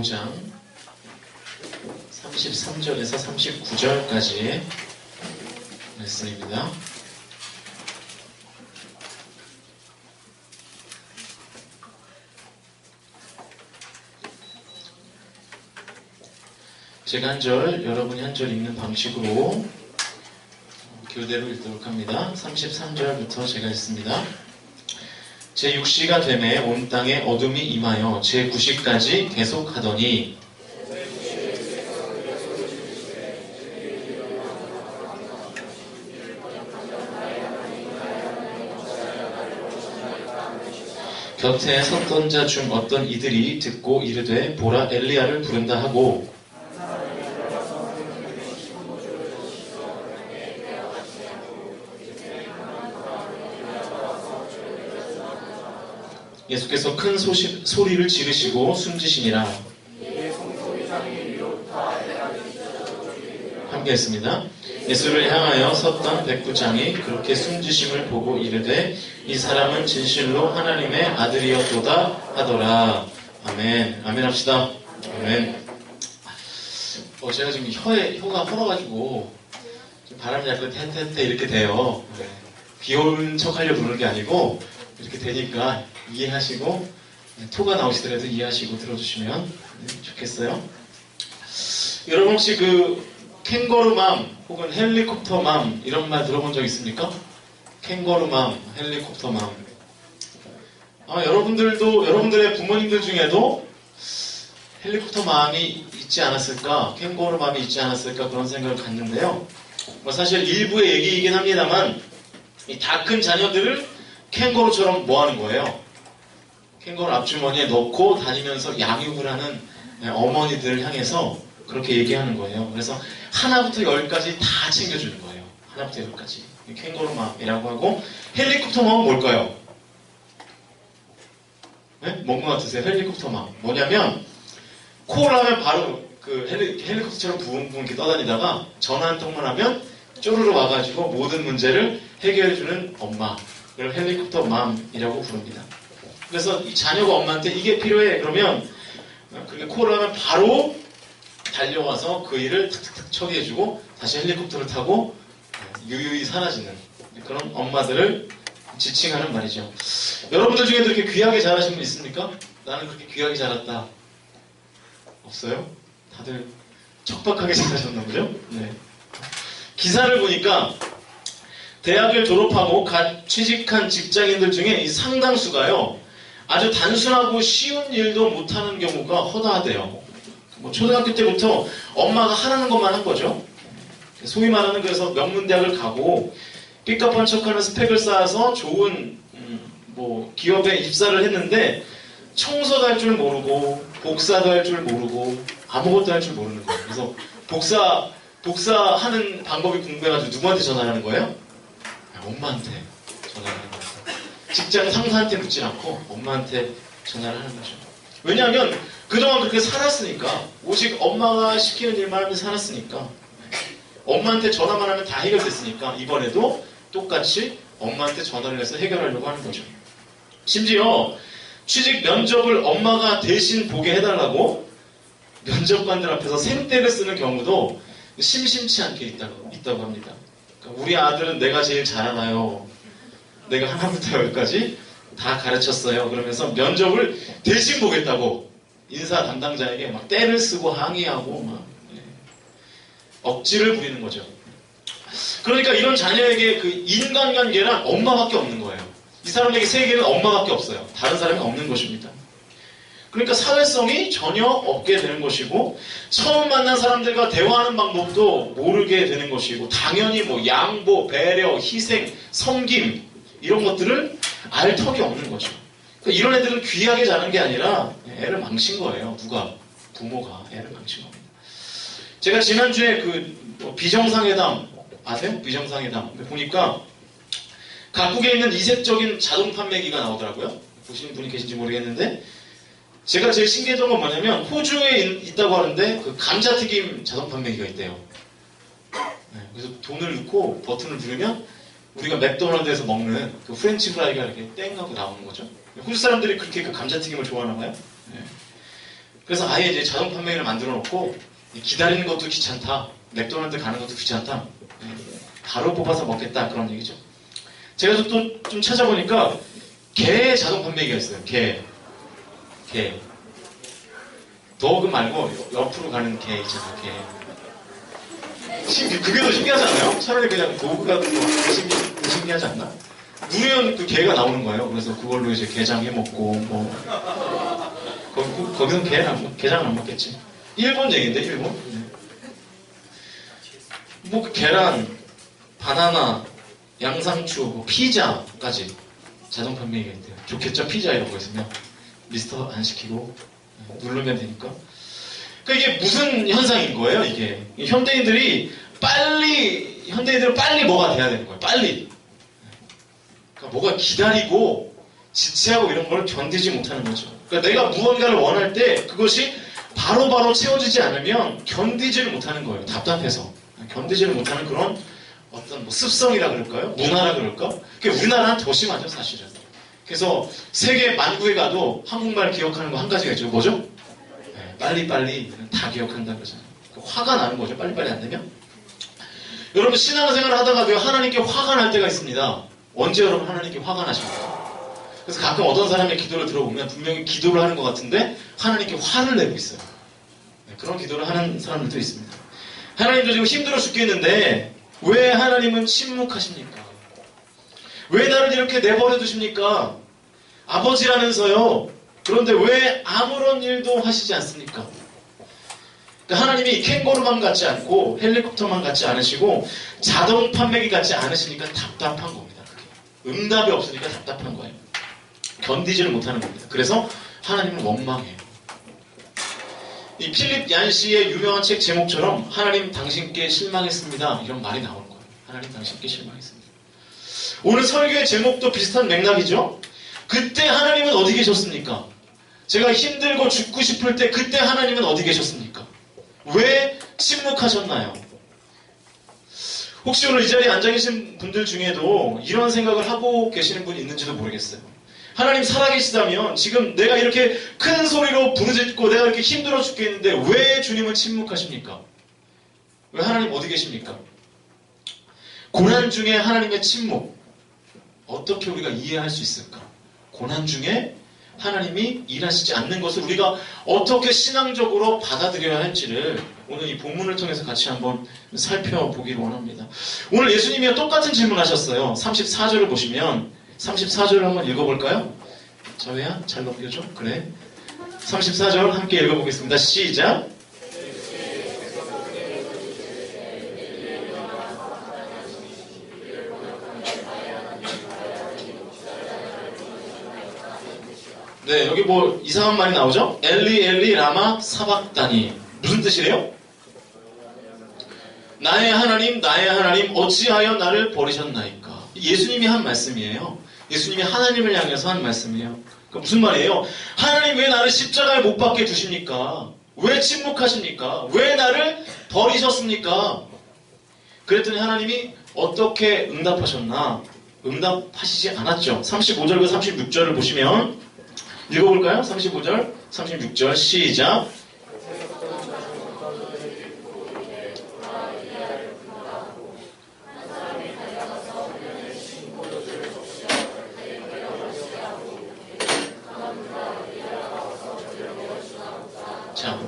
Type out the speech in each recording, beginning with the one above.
5장 33절에서 39절까지의 말씀입니다. 제가 한 절, 여러분이 한 절 읽는 방식으로 교대로 읽도록 합니다. 33절부터 제가 읽습니다. 제6시가 되매 온 땅에 어둠이 임하여 제9시까지 계속하더니 곁에 섰던 자 중 어떤 이들이 듣고 이르되 보라 엘리야를 부른다 하고 예수께서 큰 소리를 지르시고 숨지시니라. 함께 했습니다. 예수를 향하여 섰던 백부장이 그렇게 숨지심을 보고 이르되 이 사람은 진실로 하나님의 아들이었도다 하더라. 아멘. 아멘 합시다. 아멘. 제가 지금 혀가 헐어가지고 바람이 약간 텐텐테 이렇게 돼요. 비 오는 척 하려고 그러는 게 아니고 이렇게 되니까 이해하시고 토가 나오시더라도 이해하시고 들어주시면 좋겠어요. 여러분 혹시 캥거루맘 혹은 헬리콥터맘 이런 말 들어본 적 있습니까? 캥거루맘, 헬리콥터맘. 여러분들의 부모님들 중에도 헬리콥터맘이 있지 않았을까, 캥거루맘이 있지 않았을까 그런 생각을 갖는데요. 사실 일부의 얘기이긴 합니다만 이 다 큰 자녀들을 캥거루처럼 뭐 하는 거예요? 캥거루 앞주머니에 넣고 다니면서 양육을 하는 어머니들을 향해서 그렇게 얘기하는 거예요. 그래서 하나부터 열까지 다 챙겨주는 거예요. 하나부터 열까지. 캥거루맘이라고 하고, 헬리콥터맘은 뭘까요? 네? 뭔 것 같으세요? 헬리콥터맘. 뭐냐면, 콜을 하면 바로 헬리콥터처럼 부웅부웅 이렇게 떠다니다가 전화 한 통만 하면 쪼르르 와가지고 모든 문제를 해결해주는 엄마. 그걸 헬리콥터맘이라고 부릅니다. 그래서 이 자녀가 엄마한테 이게 필요해. 그러면 그렇게 콜을 하면 바로 달려와서 그 일을 탁탁탁 처리해주고 다시 헬리콥터를 타고 유유히 사라지는 그런 엄마들을 지칭하는 말이죠. 여러분들 중에도 이렇게 귀하게 자라신 분 있습니까? 나는 그렇게 귀하게 자랐다. 없어요? 다들 척박하게 자라셨나 보죠? 네. 기사를 보니까 대학을 졸업하고 갓 취직한 직장인들 중에 이 상당수가요, 아주 단순하고 쉬운 일도 못하는 경우가 허다하대요. 초등학교 때부터 엄마가 하라는 것만 한 거죠. 소위 말하는 그래서 명문대학을 가고 삐까뻔쩍하는 스펙을 쌓아서 좋은 기업에 입사를 했는데 청소도 할 줄 모르고 복사도 할 줄 모르고 아무것도 할 줄 모르는 거예요. 그래서 복사하는 방법이 궁금해가지고 누구한테 전화하는 거예요? 엄마한테 전화를 하는 거예요. 직장 상사한테 묻지 않고 엄마한테 전화를 하는 거죠. 왜냐하면 그동안 그렇게 살았으니까, 오직 엄마가 시키는 일만 하면서 살았으니까, 엄마한테 전화만 하면 다 해결됐으니까 이번에도 똑같이 엄마한테 전화를 해서 해결하려고 하는 거죠. 심지어 취직 면접을 엄마가 대신 보게 해달라고 면접관들 앞에서 생떼를 쓰는 경우도 심심치 않게 있다고 합니다. 그러니까 우리 아들은 내가 제일 잘 알아요. 내가 하나부터 열까지 다 가르쳤어요. 그러면서 면접을 대신 보겠다고 인사 담당자에게 막 떼를 쓰고 항의하고 억지를 부리는 거죠. 그러니까 이런 자녀에게 그 인간관계란 엄마밖에 없는 거예요. 이 사람에게 세계는 엄마밖에 없어요. 다른 사람이 없는 것입니다. 그러니까 사회성이 전혀 없게 되는 것이고, 처음 만난 사람들과 대화하는 방법도 모르게 되는 것이고, 당연히 양보, 배려, 희생, 섬김 이런 것들을 알 턱이 없는 거죠. 그러니까 이런 애들은 귀하게 자란 게 아니라 애를 망친 거예요. 누가? 부모가 애를 망친 겁니다. 제가 지난주에 비정상회담 아세요? 비정상회담 보니까 각국에 있는 이색적인 자동 판매기가 나오더라고요. 보시는 분이 계신지 모르겠는데, 제가 제일 신기했던 건 뭐냐면 호주에 있다고 하는데 감자튀김 자동 판매기가 있대요. 그래서 돈을 넣고 버튼을 누르면 우리가 맥도날드에서 먹는 그 프렌치 프라이가 이렇게 땡 하고 나오는 거죠. 호주 사람들이 그렇게 감자튀김을 좋아하나 봐요. 그래서 아예 이제 자동 판매기를 만들어 놓고 기다리는 것도 귀찮다. 맥도날드 가는 것도 귀찮다. 바로 뽑아서 먹겠다. 그런 얘기죠. 제가 또 좀 찾아보니까 게 자동 판매기가 있어요. 게. 도그 말고 옆으로 가는 게 있잖아요. 게. 그게 더 신기하지 않나요? 차라리 그냥 도구가 더 신기하지 않나? 누르면 그 게가 나오는 거예요. 그래서 그걸로 이제 게장 해 먹고 뭐 거기서 게장 안 먹겠지. 일본 얘기인데 일본. 뭐 그 계란, 바나나, 양상추, 뭐 피자까지 자동 판매기가 있대요. 좋겠죠? 피자 이런 거 있으면 미스터 안 시키고 누르면 되니까. 그러니까 이게 무슨 현상인 거예요? 이게 현대인들은 빨리 뭐가 돼야 되는 거예요. 빨리. 그러니까 뭐가 기다리고 지체하고 이런 걸 견디지 못하는 거죠. 그러니까 내가 무언가를 원할 때 그것이 바로바로 채워지지 않으면 견디지를 못하는 거예요. 답답해서. 견디지를 못하는 그런 어떤 뭐 습성이라 그럴까요? 문화라 그럴까? 그러니까 우리나라는 더 심하죠, 사실은. 그래서 세계 만국에 가도 한국말 기억하는 거 한 가지가 있죠. 뭐죠? 네, 빨리빨리 다 기억한다 그러잖아요. 화가 나는 거죠. 빨리빨리 안 되면. 여러분 신앙생활을 하다가도 하나님께 화가 날 때가 있습니다. 언제 여러분 하나님께 화가 나십니까? 그래서 가끔 어떤 사람의 기도를 들어보면 분명히 기도를 하는 것 같은데 하나님께 화를 내고 있어요. 네, 그런 기도를 하는 사람들도 있습니다. 하나님도 지금 힘들어 죽겠는데 왜 하나님은 침묵하십니까? 왜 나를 이렇게 내버려 두십니까? 아버지라면서요. 그런데 왜 아무런 일도 하시지 않습니까? 그러니까 하나님이 캥거루만 같지 않고 헬리콥터만 같지 않으시고 자동 판매기 같지 않으시니까 답답한 겁니다. 그게. 응답이 없으니까 답답한 거예요. 견디지를 못하는 겁니다. 그래서 하나님은 원망해요. 이 필립 얀시의 유명한 책 제목처럼 하나님 당신께 실망했습니다. 이런 말이 나오는 거예요. 하나님 당신께 실망했습니다. 오늘 설교의 제목도 비슷한 맥락이죠. 그때 하나님은 어디 계셨습니까? 제가 힘들고 죽고 싶을 때 그때 하나님은 어디 계셨습니까? 왜 침묵하셨나요? 혹시 오늘 이 자리에 앉아 계신 분들 중에도 이런 생각을 하고 계시는 분이 있는지도 모르겠어요. 하나님 살아계시다면 지금 내가 이렇게 큰 소리로 부르짖고 내가 이렇게 힘들어 죽겠는데 왜 주님은 침묵하십니까? 왜 하나님 어디 계십니까? 고난 중에 하나님의 침묵 어떻게 우리가 이해할 수 있을까? 고난 중에 하나님이 일하시지 않는 것을 우리가 어떻게 신앙적으로 받아들여야 할지를 오늘 이 본문을 통해서 같이 한번 살펴보기를 원합니다. 오늘 예수님이 똑같은 질문 하셨어요. 34절을 보시면 34절을 한번 읽어볼까요? 저희야 잘 넘겨줘. 그래. 34절 함께 읽어보겠습니다. 시작. 네, 여기 뭐 이상한 말이 나오죠? 엘리 엘리 라마 사박다니. 무슨 뜻이래요? 나의 하나님 어찌하여 나를 버리셨나이까. 예수님이 한 말씀이에요. 예수님이 하나님을 향해서 한 말씀이에요. 그러니까 무슨 말이에요? 하나님 왜 나를 십자가에 못 박게 두십니까? 왜 침묵하십니까? 왜 나를 버리셨습니까? 그랬더니 하나님이 어떻게 응답하셨나? 응답하시지 않았죠. 35절과 36절을 보시면 읽어볼까요? 35절, 36절 시작. 자,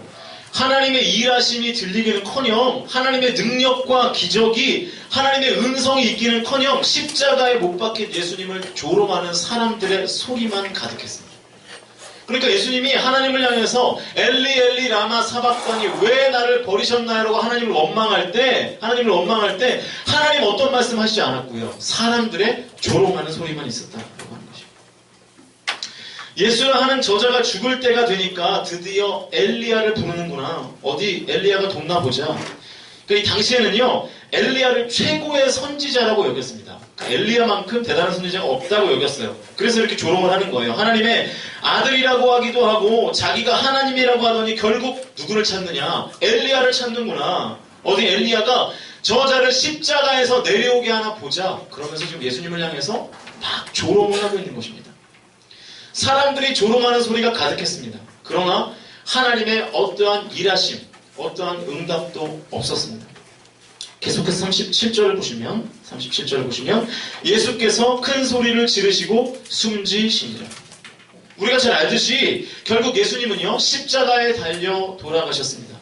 하나님의 일하심이 들리기는커녕 하나님의 능력과 기적이 하나님의 음성이 있기는커녕 십자가에 못 박힌 예수님을 조롱하는 사람들의 소리만 가득했습니다. 그러니까 예수님이 하나님을 향해서 엘리 엘리 라마 사박다니 왜 나를 버리셨나요? 라고 하나님을 원망할 때 하나님 어떤 말씀 하시지 않았고요. 사람들의 조롱하는 소리만 있었다고 하는 것입니다. 예수를 하는 저자가 죽을 때가 되니까 드디어 엘리야를 부르는구나. 어디 엘리야가 돕나 보자. 그러니까 이 당시에는요. 엘리야를 최고의 선지자라고 여겼습니다. 엘리야만큼 대단한 선지자가 없다고 여겼어요. 그래서 이렇게 조롱을 하는 거예요. 하나님의 아들이라고 하기도 하고 자기가 하나님이라고 하더니 결국 누구를 찾느냐? 엘리야를 찾는구나. 어디 엘리야가 저자를 십자가에서 내려오게 하나 보자. 그러면서 지금 예수님을 향해서 막 조롱을 하고 있는 것입니다. 사람들이 조롱하는 소리가 가득했습니다. 그러나 하나님의 어떠한 일하심, 어떠한 응답도 없었습니다. 계속해서 37절을 보시면 예수께서 큰 소리를 지르시고 숨지시니라. 우리가 잘 알듯이 결국 예수님은요 십자가에 달려 돌아가셨습니다.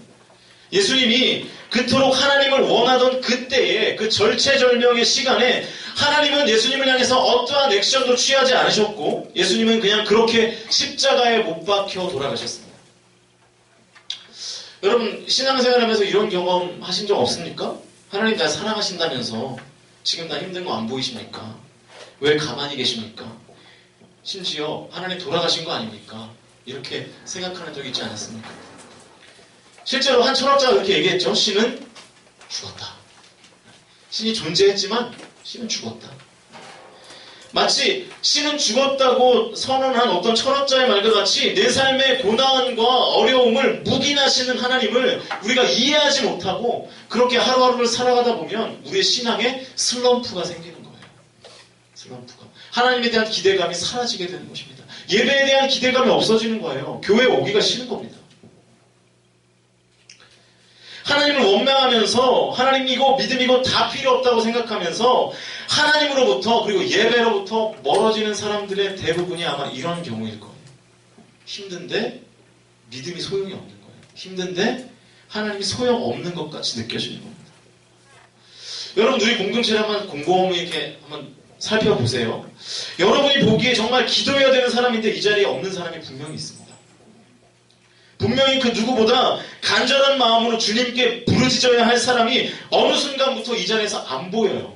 예수님이 그토록 하나님을 원하던 그때에 그 절체절명의 시간에 하나님은 예수님을 향해서 어떠한 액션도 취하지 않으셨고 예수님은 그냥 그렇게 십자가에 못 박혀 돌아가셨습니다. 여러분 신앙생활하면서 이런 경험 하신 적 없습니까? 하나님 날 사랑하신다면서 지금 나 힘든 거 안 보이십니까? 왜 가만히 계십니까? 심지어 하나님 돌아가신 거 아닙니까? 이렇게 생각하는 적 있지 않았습니까? 실제로 한 철학자가 그렇게 얘기했죠. 신은 죽었다. 신이 존재했지만 신은 죽었다. 마치 신은 죽었다고 선언한 어떤 철학자의 말과 같이 내 삶의 고난과 어려움을 묵인하시는 하나님을 우리가 이해하지 못하고 그렇게 하루하루를 살아가다 보면 우리의 신앙에 슬럼프가 생기는 거예요. 슬럼프가. 하나님에 대한 기대감이 사라지게 되는 것입니다. 예배에 대한 기대감이 없어지는 거예요. 교회에 오기가 싫은 겁니다. 하나님을 원망하면서 하나님이고 믿음이고 다 필요 없다고 생각하면서 하나님으로부터 그리고 예배로부터 멀어지는 사람들의 대부분이 아마 이런 경우일 거예요. 힘든데 믿음이 소용이 없는 거예요. 힘든데 하나님이 소용없는 것 같이 느껴지는 겁니다. 여러분 우리 공동체를 한번 곰곰이 이렇게 한번 살펴보세요. 여러분이 보기에 정말 기도해야 되는 사람인데 이 자리에 없는 사람이 분명히 있습니다. 분명히 그 누구보다 간절한 마음으로 주님께 부르짖어야 할 사람이 어느 순간부터 이 자리에서 안 보여요.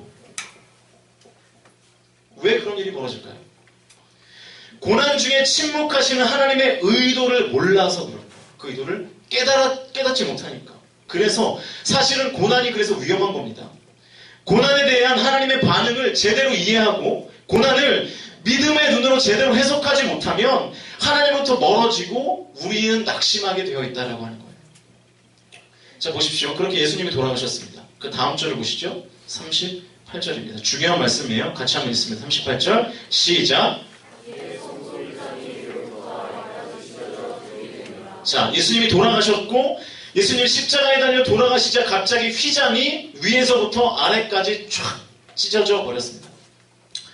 왜 그런 일이 벌어질까요? 고난 중에 침묵하시는 하나님의 의도를 몰라서 그럴까요? 그 의도를 깨닫지 못하니까. 그래서 사실은 고난이 그래서 위험한 겁니다. 고난에 대한 하나님의 반응을 제대로 이해하고 고난을 믿음의 눈으로 제대로 해석하지 못하면 하나님부터 멀어지고 우리는 낙심하게 되어 있다라고 하는 거예요. 자 보십시오. 그렇게 예수님이 돌아가셨습니다. 그 다음 절을 보시죠. 38절입니다. 중요한 말씀이에요. 같이 한번 읽습니다. 38절 시작. 자 예수님이 돌아가셨고 예수님이 십자가에 달려 돌아가시자 갑자기 휘장이 위에서부터 아래까지 쫙 찢어져 버렸습니다.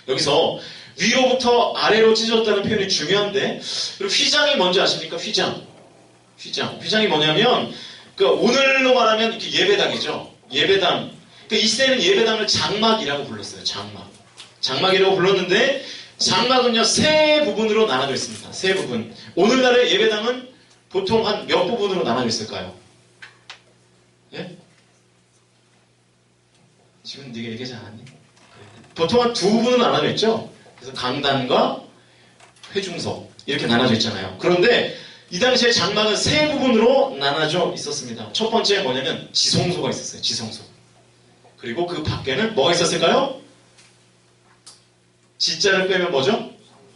여기서 위로부터 아래로 찢어졌다는 표현이 중요한데 그리고 휘장이 뭔지 아십니까? 휘장이 뭐냐면 오늘로 말하면 이렇게 예배당이죠. 예배당. 이 시대는 예배당을 장막이라고 불렀어요. 장막이라고 불렀는데 장막은요 세 부분으로 나눠져 있습니다. 세 부분. 오늘날의 예배당은 보통 한 몇 부분으로 나눠져 있을까요? 예? 지금 네가 얘기하지 않았니? 보통 한 두 부분으로 나눠져 있죠. 그래서 강단과 회중석 이렇게 나눠져 있잖아요. 그런데 이 당시에 장막은 세 부분으로 나눠져 있었습니다. 첫 번째 뭐냐면 지성소가 있었어요. 지성소. 그리고 그 밖에는 뭐가 있었을까요? 지자를 빼면 뭐죠?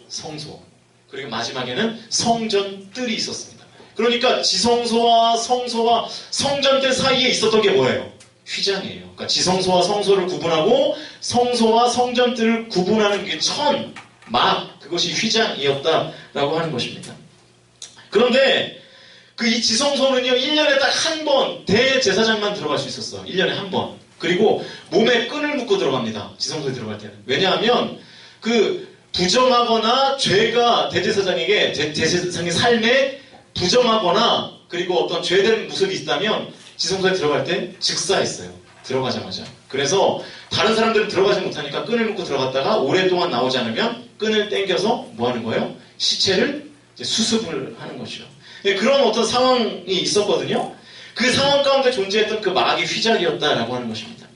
성소. 그리고 마지막에는 성전뜰이 있었습니다. 그러니까 지성소와 성소와 성전뜰 사이에 있었던 게 뭐예요? 휘장이에요. 그러니까 지성소와 성소를 구분하고 성소와 성전뜰을 구분하는 게 그것이 휘장이었다라고 하는 것입니다. 그런데 이 지성소는요 1년에 딱 한 번 대제사장만 들어갈 수 있었어요. 1년에 한 번. 그리고 몸에 끈을 묶고 들어갑니다. 지성소에 들어갈 때는. 왜냐하면 부정하거나 죄가 대제사장에게 대제사장의 삶에 부정하거나 그리고 어떤 죄된 모습이 있다면 지성소에 들어갈 때 즉사했어요. 들어가자마자. 그래서 다른 사람들은 들어가지 못하니까 끈을 묶고 들어갔다가 오랫동안 나오지 않으면 끈을 땡겨서 뭐 하는 거예요? 시체를 이제 수습을 하는 것이죠. 그런 어떤 상황이 있었거든요. 그 상황 가운데 존재했던 그 마귀 휘장이었다라고 하는 것입니다.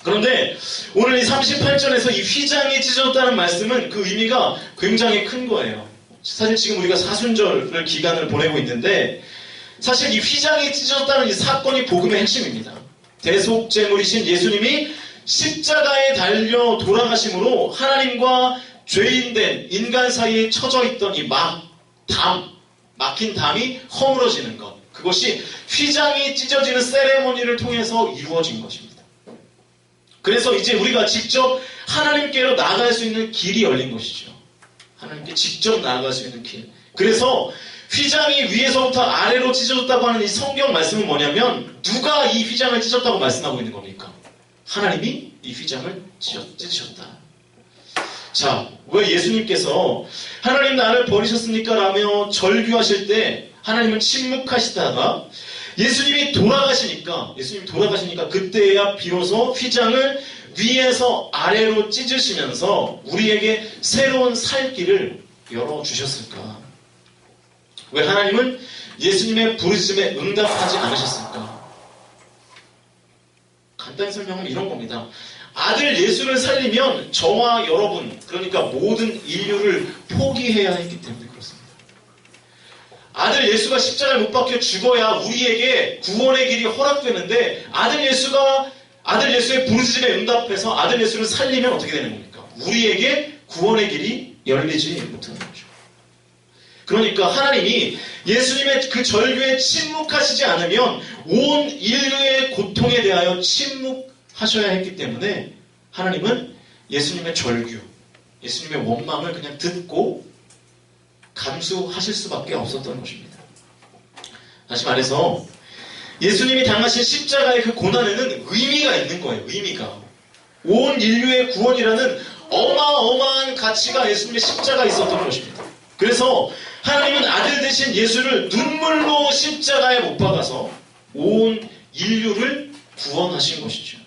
그런데 오늘 이 38절에서 이 휘장이 찢어졌다는 말씀은 그 의미가 굉장히 큰 거예요. 사실 지금 우리가 사순절 기간을 보내고 있는데 사실 이 휘장이 찢어졌다는 이 사건이 복음의 핵심입니다. 대속제물이신 예수님이 십자가에 달려 돌아가심으로 하나님과 죄인된 인간 사이에 처져 있던 이 막힌 담이 허물어지는 것. 그것이 휘장이 찢어지는 세레모니를 통해서 이루어진 것입니다. 그래서 이제 우리가 직접 하나님께로 나아갈 수 있는 길이 열린 것이죠. 하나님께 직접 나아갈 수 있는 길. 그래서 휘장이 위에서부터 아래로 찢어졌다고 하는 이 성경 말씀은 뭐냐면 누가 이 휘장을 찢었다고 말씀하고 있는 겁니까? 하나님이 이 휘장을 찢으셨다. 자, 왜 예수님께서 하나님 나를 버리셨습니까? 라며 절규하실 때 하나님은 침묵하시다가 예수님이 돌아가시니까 그때야 비로소 휘장을 위에서 아래로 찢으시면서 우리에게 새로운 살 길을 열어주셨을까? 왜 하나님은 예수님의 부르심에 응답하지 않으셨을까? 간단히 설명은 이런 겁니다. 아들 예수를 살리면 저와 여러분, 그러니까 모든 인류를 포기해야 했기 때문에 그렇습니다. 아들 예수가 십자가에 못 박혀 죽어야 우리에게 구원의 길이 허락되는데 아들 예수의 부르심에 응답해서 아들 예수를 살리면 어떻게 되는 겁니까? 우리에게 구원의 길이 열리지 못하는 거죠. 그러니까 하나님이 예수님의 그 절규에 침묵하시지 않으면 온 인류의 고통에 대하여 침묵하셔야 했기 때문에 하나님은 예수님의 절규, 예수님의 원망을 그냥 듣고 감수하실 수밖에 없었던 것입니다. 다시 말해서 예수님이 당하신 십자가의 그 고난에는 의미가 있는 거예요. 의미가. 온 인류의 구원이라는 어마어마한 가치가 예수님의 십자가에 있었던 것입니다. 그래서 하나님은 아들 되신 예수를 눈물로 십자가에 못 박아서 온 인류를 구원하신 것이죠.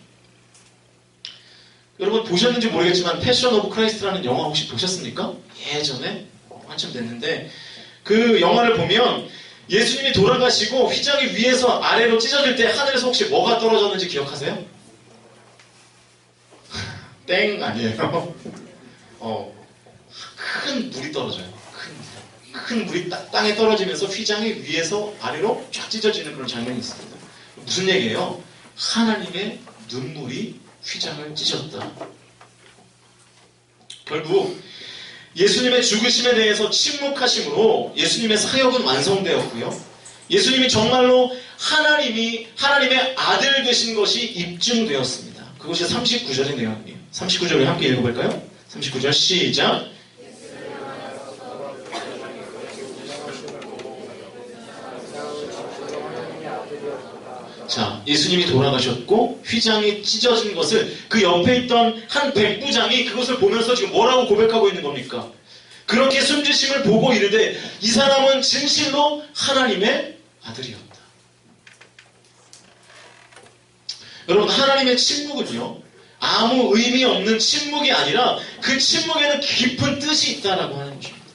여러분 보셨는지 모르겠지만 패션 오브 크라이스트라는 영화 혹시 보셨습니까? 예전에 한참 됐는데 그 영화를 보면 예수님이 돌아가시고 휘장이 위에서 아래로 찢어질 때 하늘에서 혹시 뭐가 떨어졌는지 기억하세요? 땡 아니에요. 큰 물이 떨어져요. 큰 물이 땅에 떨어지면서 휘장이 위에서 아래로 쫙 찢어지는 그런 장면이 있습니다. 무슨 얘기예요? 하나님의 눈물이 휘장을 찢었다. 결국 예수님의 죽으심에 대해서 침묵하심으로 예수님의 사역은 완성되었고요. 예수님이 정말로 하나님의 아들 되신 것이 입증되었습니다. 그것이 39절의 내용이에요. 39절을 함께 읽어볼까요? 39절 시작. 자, 예수님이 돌아가셨고 휘장이 찢어진 것을 그 옆에 있던 한 백부장이 그것을 보면서 지금 뭐라고 고백하고 있는 겁니까? 그렇게 숨지심을 보고 이르되 이 사람은 진실로 하나님의 아들이었다. 여러분 하나님의 침묵은요 아무 의미 없는 침묵이 아니라 그 침묵에는 깊은 뜻이 있다라고 하는 것입니다.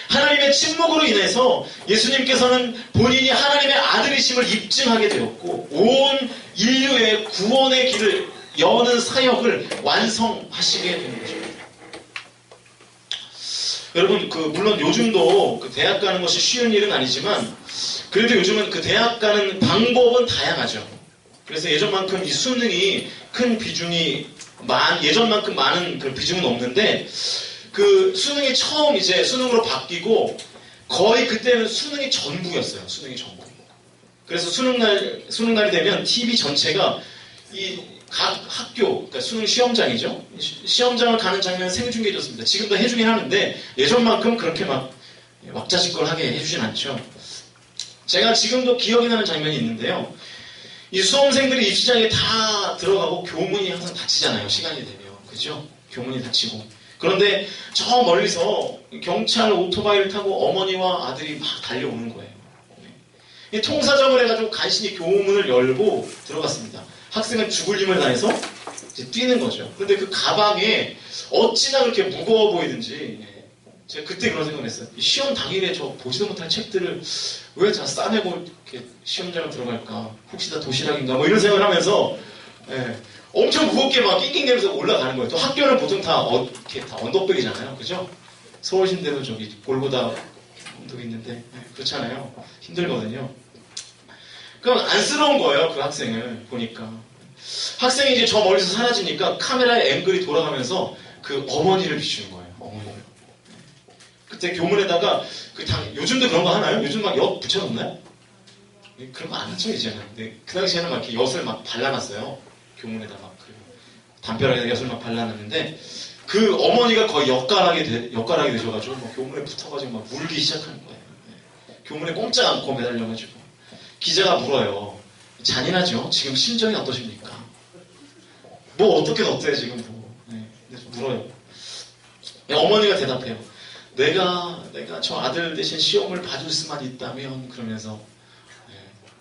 하나님의 침묵으로 인해서 예수님께서는 본인이 하나님의 아들이심을 입증하게 되었고 온 인류의 구원의 길을 여는 사역을 완성하시게 된 것입니다. 여러분 물론 요즘도 대학 가는 것이 쉬운 일은 아니지만 그래도 요즘은 대학 가는 방법은 다양하죠. 그래서 예전만큼 이 수능이 큰 비중이 예전만큼 많은 그 비중은 없는데 그 수능이 처음 이제 수능으로 바뀌고 거의 그때는 수능이 전부였어요. 수능이 전부. 그래서 수능날이 되면 TV 전체가 이 각 학교, 그러니까 수능 시험장이죠. 시험장을 가는 장면을 생중계해줬습니다. 지금도 해주긴 하는데 예전만큼 그렇게 막 왁자지껄하게 해주진 않죠. 제가 지금도 기억이 나는 장면이 있는데요. 이 수험생들이 입시장에 다 들어가고 교문이 항상 닫히잖아요. 시간이 되면. 그죠? 교문이 닫히고. 그런데 저 멀리서 경찰 오토바이를 타고 어머니와 아들이 막 달려오는 거예요. 통사정을 해가지고 간신히 교문을 열고 들어갔습니다. 학생은 죽을 힘을 다해서 이제 뛰는 거죠. 그런데 그 가방에 어찌나 그렇게 무거워 보이든지 제가 그때 그런 생각을 했어요. 시험 당일에 저 보지도 못할 책들을 왜 다 싸매고 이렇게 시험장을 들어갈까? 혹시 다 도시락인가? 뭐 이런 생각을 하면서 엄청 무겁게 막 낑낑대면서 올라가는 거예요. 또 학교는 보통 다 언덕백이잖아요. 그죠? 서울신대도 저기 골고다 언덕이 있는데 그렇잖아요. 힘들거든요. 그럼 안쓰러운 거예요. 그 학생을 보니까. 학생이 이제 저 멀리서 사라지니까 카메라의 앵글이 돌아가면서 그 어머니를 비추는 거예요. 어머니를. 그때 교문에다가 요즘도 그런 거 하나요? 요즘 막 엿 붙여놓나요? 그런 거 안 하죠 이제는. 근데 그 당시에는 막 이렇게 엿을 막 발라놨어요. 교문에다 막 담벼락에다 엿을 막 발라놨는데 그 어머니가 거의 엿가락이 되셔가지고 막 교문에 붙어가지고 막 물기 시작하는 거예요. 교문에 꼼짝 않고 매달려가지고 기자가 물어요. 잔인하죠? 지금 심정이 어떠십니까? 뭐 어떻게 어때 지금 뭐. 네, 물어요. 어머니가 대답해요. 내가 저 아들 대신 시험을 봐줄 수만 있다면 그러면서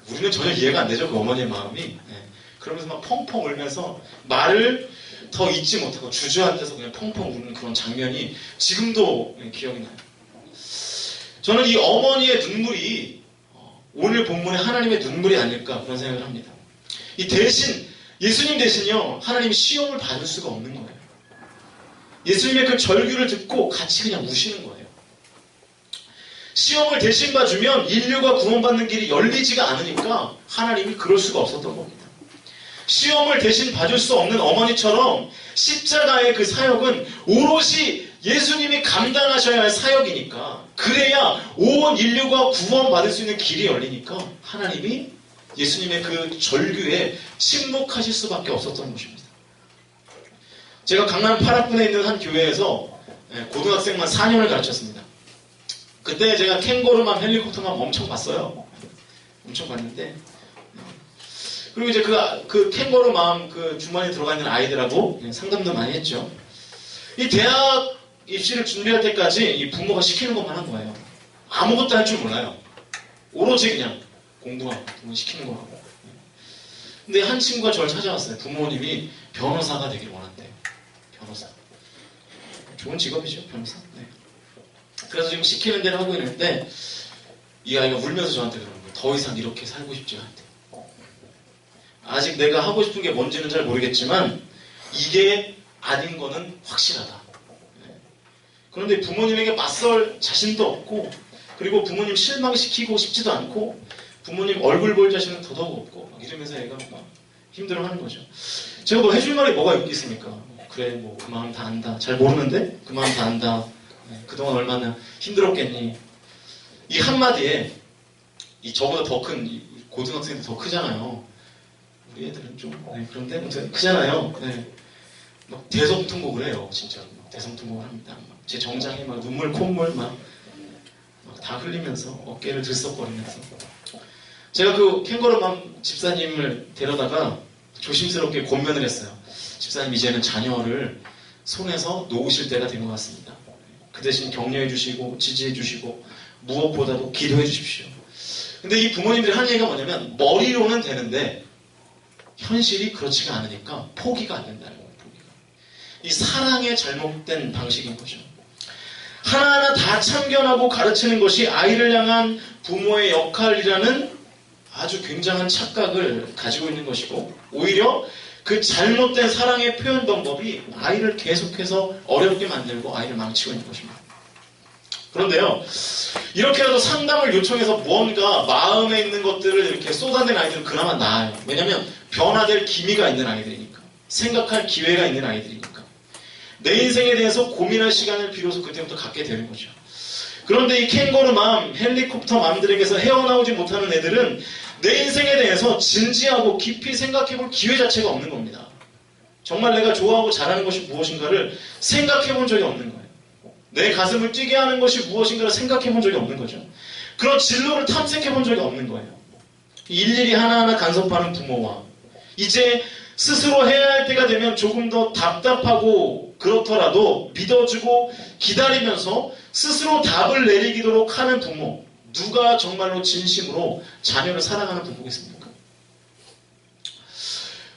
우리는 전혀 이해가 안 되죠. 그 어머니의 마음이. 그러면서 막 펑펑 울면서 말을 더 잊지 못하고 주저앉아서 그냥 펑펑 우는 그런 장면이 지금도 기억이 나요. 저는 이 어머니의 눈물이 오늘 본문의 하나님의 눈물이 아닐까 그런 생각을 합니다. 이 대신 예수님 대신요 하나님이 시험을 받을 수가 없는 거예요. 예수님의 그 절규를 듣고 같이 그냥 우시는 거예요. 시험을 대신 봐주면 인류가 구원받는 길이 열리지가 않으니까 하나님이 그럴 수가 없었던 겁니다. 시험을 대신 봐줄 수 없는 어머니처럼 십자가의 그 사역은 오롯이 예수님이 감당하셔야 할 사역이니까 그래야 온 인류가 구원받을 수 있는 길이 열리니까 하나님이 예수님의 그 절규에 침묵하실 수밖에 없었던 것입니다. 제가 강남 8학군에 있는 한 교회에서 고등학생만 4년을 가르쳤습니다. 그때 제가 캥거루맘 헬리콥터맘 엄청 봤어요. 엄청 봤는데 그리고 이제 그 캥거루맘 그 주머니에 들어가 있는 아이들하고 상담도 많이 했죠. 이 대학 입시를 준비할 때까지 이 부모가 시키는 것만 한 거예요. 아무것도 할 줄 몰라요. 오로지 그냥 공부하고 부모 시키는 거 하고. 근데 한 친구가 저를 찾아왔어요. 부모님이 변호사가 되길 원한대요. 변호사. 좋은 직업이죠, 변호사. 네. 그래서 지금 시키는 대로 하고 있는데 이 아이가 울면서 저한테 그러는 거예요. 더 이상 이렇게 살고 싶지 않대. 아직 내가 하고 싶은 게 뭔지는 잘 모르겠지만 이게 아닌 거는 확실하다. 그런데 부모님에게 맞설 자신도 없고 그리고 부모님 실망시키고 싶지도 않고 부모님 얼굴 볼 자신은 더더욱 없고 막 이러면서 애가 막 힘들어하는 거죠. 제가 뭐 해줄 말이 뭐가 있겠습니까? 그래 뭐 그 마음 다 안다. 잘 모르는데 그 마음 다 안다. 그동안 얼마나 힘들었겠니. 이 한마디에 이 저보다 더 큰 고등학생들 더 크잖아요. 우리 애들은 좀 그런데 크잖아요. 막 대성통곡을 해요. 진짜 대성통곡을 합니다. 제 정장에 막 눈물 콧물 막 다 흘리면서 어깨를 들썩거리면서 제가 그 캥거루맘 집사님을 데려다가 조심스럽게 권면을 했어요. 집사님 이제는 자녀를 손에서 놓으실 때가 된 것 같습니다. 그 대신 격려해 주시고 지지해 주시고 무엇보다도 기도해 주십시오. 근데 이 부모님들이 하는 얘기가 뭐냐면 머리로는 되는데 현실이 그렇지가 않으니까 포기가 안 된다는 거예요. 포기가. 이 사랑의 잘못된 방식인 거죠. 하나하나 다 참견하고 가르치는 것이 아이를 향한 부모의 역할이라는 아주 굉장한 착각을 가지고 있는 것이고 오히려 그 잘못된 사랑의 표현 방법이 아이를 계속해서 어렵게 만들고 아이를 망치고 있는 것입니다. 그런데요, 이렇게라도 상담을 요청해서 무언가 마음에 있는 것들을 이렇게 쏟아낸 아이들은 그나마 나아요. 왜냐하면 변화될 기미가 있는 아이들이니까. 생각할 기회가 있는 아이들이니까. 내 인생에 대해서 고민할 시간을 비로소 그때부터 갖게 되는 거죠. 그런데 이 캥거루맘, 헬리콥터 맘들에게서 헤어나오지 못하는 애들은 내 인생에 대해서 진지하고 깊이 생각해볼 기회 자체가 없는 겁니다. 정말 내가 좋아하고 잘하는 것이 무엇인가를 생각해본 적이 없는 거예요. 내 가슴을 뛰게 하는 것이 무엇인가를 생각해본 적이 없는 거죠. 그런 진로를 탐색해본 적이 없는 거예요. 일일이 하나하나 간섭하는 부모와 이제 스스로 해야 할 때가 되면 조금 더 답답하고 그렇더라도 믿어주고 기다리면서 스스로 답을 내리도록 하는 부모. 누가 정말로 진심으로 자녀를 사랑하는 부부겠습니까?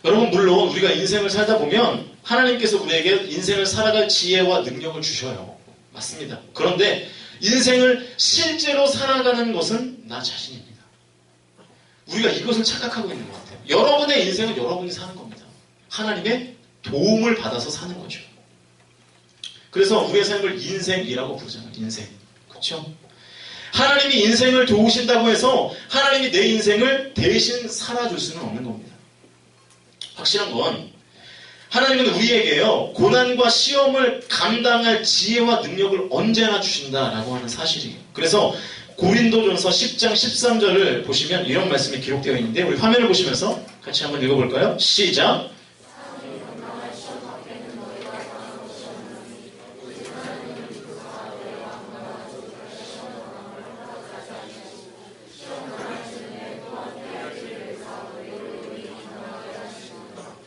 여러분 물론 우리가 인생을 살다 보면 하나님께서 우리에게 인생을 살아갈 지혜와 능력을 주셔요. 맞습니다. 그런데 인생을 실제로 살아가는 것은 나 자신입니다. 우리가 이것을 착각하고 있는 것 같아요. 여러분의 인생은 여러분이 사는 겁니다. 하나님의 도움을 받아서 사는 거죠. 그래서 우리의 삶을 인생이라고 부르잖아요. 인생. 그렇죠? 하나님이 인생을 도우신다고 해서 하나님이 내 인생을 대신 살아줄 수는 없는 겁니다. 확실한 건 하나님은 우리에게요 고난과 시험을 감당할 지혜와 능력을 언제나 주신다라고 하는 사실이에요. 그래서 고린도전서 10장 13절을 보시면 이런 말씀이 기록되어 있는데 우리 화면을 보시면서 같이 한번 읽어볼까요? 시작!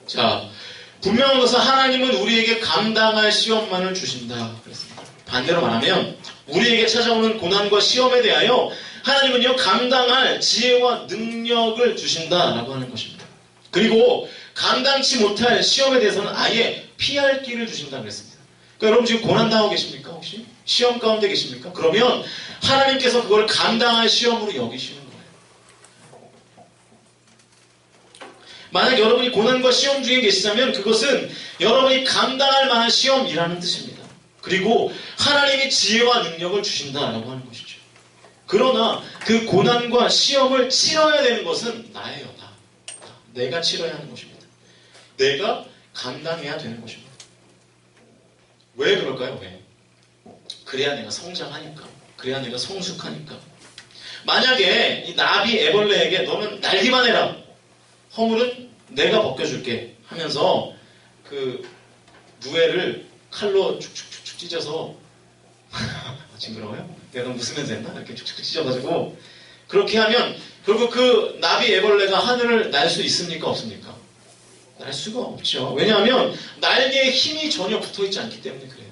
자, 분명한 것은 하나님은 우리에게 감당할 시험만을 주신다 그랬습니다. 반대로 말하면 우리에게 찾아오는 고난과 시험에 대하여 하나님은요 감당할 지혜와 능력을 주신다라고 하는 것입니다. 그리고 감당치 못할 시험에 대해서는 아예 피할 길을 주신다 그랬습니다. 그러니까 여러분 지금 고난당하고 계십니까? 혹시? 시험 가운데 계십니까? 그러면 하나님께서 그걸 감당할 시험으로 여기시는 거예요. 만약 여러분이 고난과 시험 중에 계시다면 그것은 여러분이 감당할 만한 시험이라는 뜻입니다. 그리고 하나님이 지혜와 능력을 주신다라고 하는 것이죠. 그러나 그 고난과 시험을 치러야 되는 것은 나예요. 내가 치러야 하는 것입니다. 내가 감당해야 되는 것입니다. 왜 그럴까요? 왜? 그래야 내가 성장하니까. 그래야 내가 성숙하니까. 만약에 이 나비 애벌레에게 너는 날기만 해라. 허물은 내가 벗겨줄게 하면서 그 누에를 칼로 축축축축 찢어서 징그러워요? 내가 너무 웃으면서 했나? 이렇게 축축 찢어가지고 그렇게 하면 결국 그 나비 애벌레가 하늘을 날 수 있습니까? 없습니까? 날 수가 없죠. 왜냐하면 날개에 힘이 전혀 붙어있지 않기 때문에 그래요.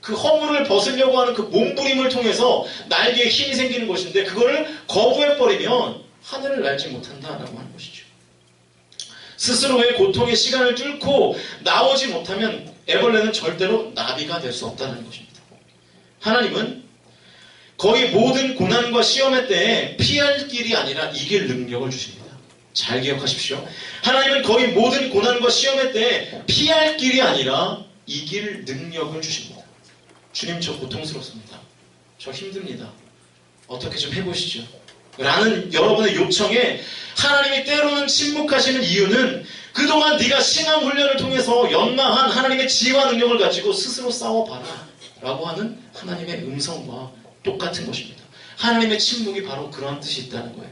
그 허물을 벗으려고 하는 그 몸부림을 통해서 날개에 힘이 생기는 것인데 그거를 거부해버리면 하늘을 날지 못한다라고 하는 것이죠. 스스로의 고통의 시간을 뚫고 나오지 못하면 애벌레는 절대로 나비가 될 수 없다는 것입니다. 하나님은 거의 모든 고난과 시험의 때에 피할 길이 아니라 이길 능력을 주십니다. 잘 기억하십시오. 하나님은 거의 모든 고난과 시험의 때에 피할 길이 아니라 이길 능력을 주십니다. 주님 저 고통스럽습니다. 저 힘듭니다. 어떻게 좀 해보시죠. 라는 여러분의 요청에 하나님이 때로는 침묵하시는 이유는 그동안 네가 신앙 훈련을 통해서 연마한 하나님의 지혜와 능력을 가지고 스스로 싸워봐라 라고 하는 하나님의 음성과 똑같은 것입니다. 하나님의 침묵이 바로 그러한 뜻이 있다는 거예요.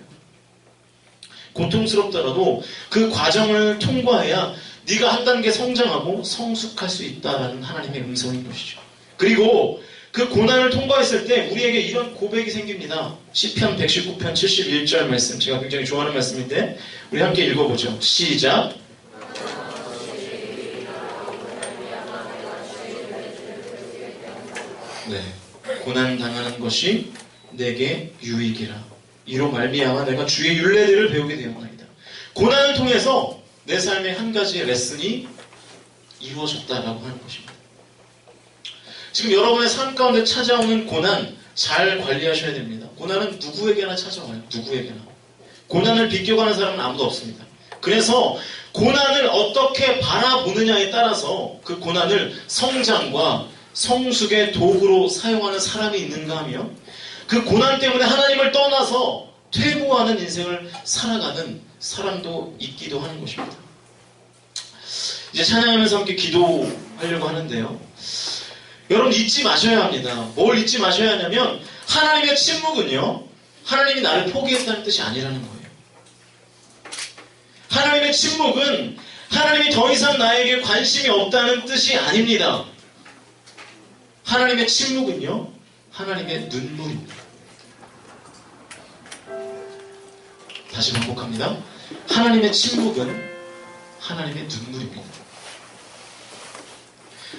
고통스럽더라도 그 과정을 통과해야 네가 한 단계 성장하고 성숙할 수 있다는 하나님의 음성인 것이죠. 그리고 그 고난을 통과했을 때 우리에게 이런 고백이 생깁니다. 시편 119편 71절 말씀, 제가 굉장히 좋아하는 말씀인데 우리 함께 읽어보죠. 시작. 네, 고난 당하는 것이 내게 유익이라. 이로 말미암아 내가 주의 율례들을 배우게 되었나이다. 고난을 통해서 내 삶의 한 가지의 레슨이 이루어졌다라고 하는 것입니다. 지금 여러분의 삶 가운데 찾아오는 고난 잘 관리하셔야 됩니다. 고난은 누구에게나 찾아와요. 누구에게나. 고난을 비껴가는 사람은 아무도 없습니다. 그래서 고난을 어떻게 바라보느냐에 따라서 그 고난을 성장과 성숙의 도구로 사용하는 사람이 있는가 하며 그 고난 때문에 하나님을 떠나서 퇴보하는 인생을 살아가는 사람도 있기도 하는 것입니다. 이제 찬양하면서 함께 기도하려고 하는데요. 여러분 잊지 마셔야 합니다. 뭘 잊지 마셔야 하냐면 하나님의 침묵은요. 하나님이 나를 포기했다는 뜻이 아니라는 거예요. 하나님의 침묵은 하나님이 더 이상 나에게 관심이 없다는 뜻이 아닙니다. 하나님의 침묵은요. 하나님의 눈물입니다. 다시 반복합니다. 하나님의 침묵은 하나님의 눈물입니다.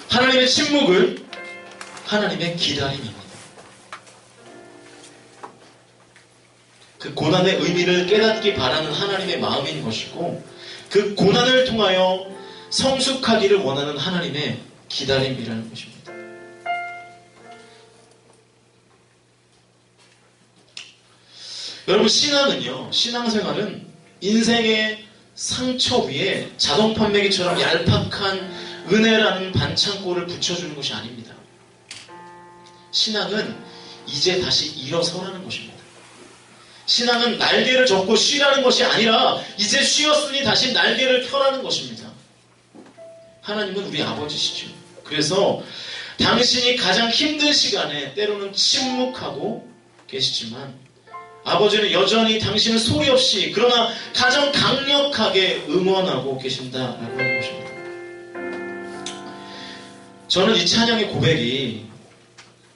하나님의 침묵은 하나님의 기다림입니다. 그 고난의 의미를 깨닫기 바라는 하나님의 마음인 것이고 그 고난을 통하여 성숙하기를 원하는 하나님의 기다림이라는 것입니다. 여러분 신앙은요. 신앙생활은 인생의 상처 위에 자동 판매기처럼 얄팍한 은혜라는 반창고를 붙여주는 것이 아닙니다. 신앙은 이제 다시 일어서라는 것입니다. 신앙은 날개를 접고 쉬라는 것이 아니라 이제 쉬었으니 다시 날개를 펴라는 것입니다. 하나님은 우리 아버지시죠. 그래서 당신이 가장 힘든 시간에 때로는 침묵하고 계시지만 아버지는 여전히 당신은 소리 없이 그러나 가장 강력하게 응원하고 계신다라고 하는 것입니다. 저는 이 찬양의 고백이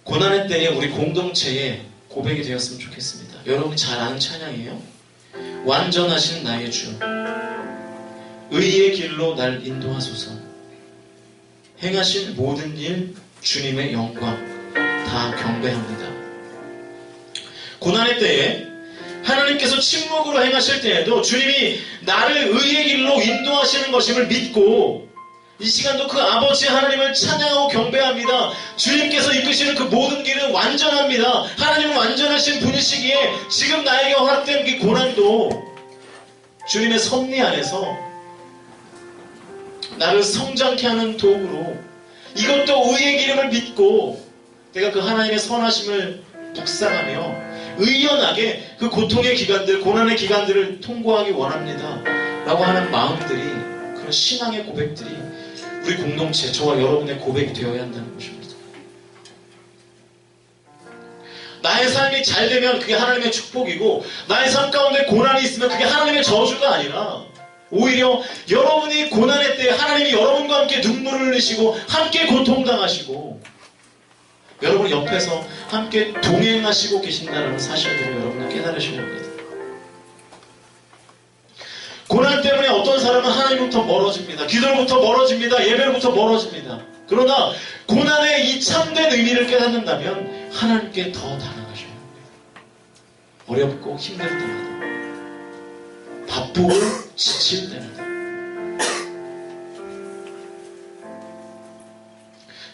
고난의 때에 우리 공동체의 고백이 되었으면 좋겠습니다. 여러분이 잘 아는 찬양이에요. 완전하신 나의 주, 의의 길로 날 인도하소서. 행하신 모든 일 주님의 영광 다 경배합니다. 고난의 때에 하나님께서 침묵으로 행하실 때에도 주님이 나를 의의 길로 인도하시는 것임을 믿고 이 시간도 그 아버지 하나님을 찬양하고 경배합니다. 주님께서 이끄시는 그 모든 길은 완전합니다. 하나님은 완전하신 분이시기에 지금 나에게 허락된 이 고난도 주님의 섭리 안에서 나를 성장케 하는 도구로, 이것도 의의 길임을 믿고 내가 그 하나님의 선하심을 묵상하며 의연하게 그 고통의 기간들, 고난의 기간들을 통과하기 원합니다 라고 하는 마음들이, 그런 신앙의 고백들이 우리 공동체, 저와 여러분의 고백이 되어야 한다는 것입니다. 나의 삶이 잘 되면 그게 하나님의 축복이고, 나의 삶 가운데 고난이 있으면 그게 하나님의 저주가 아니라 오히려 여러분이 고난의 때에 하나님이 여러분과 함께 눈물을 흘리시고 함께 고통당하시고 여러분 옆에서 함께 동행하시고 계신다는 사실들을 여러분은 깨달으셔야 합니다. 고난 때문에 어떤 사람은 하나님부터 멀어집니다. 기도로부터 멀어집니다. 예배로부터 멀어집니다. 그러나 고난의 이 참된 의미를 깨닫는다면 하나님께 더 다가가셔야 합니다. 어렵고 힘들 때마다, 바쁘고 지칠 때마다.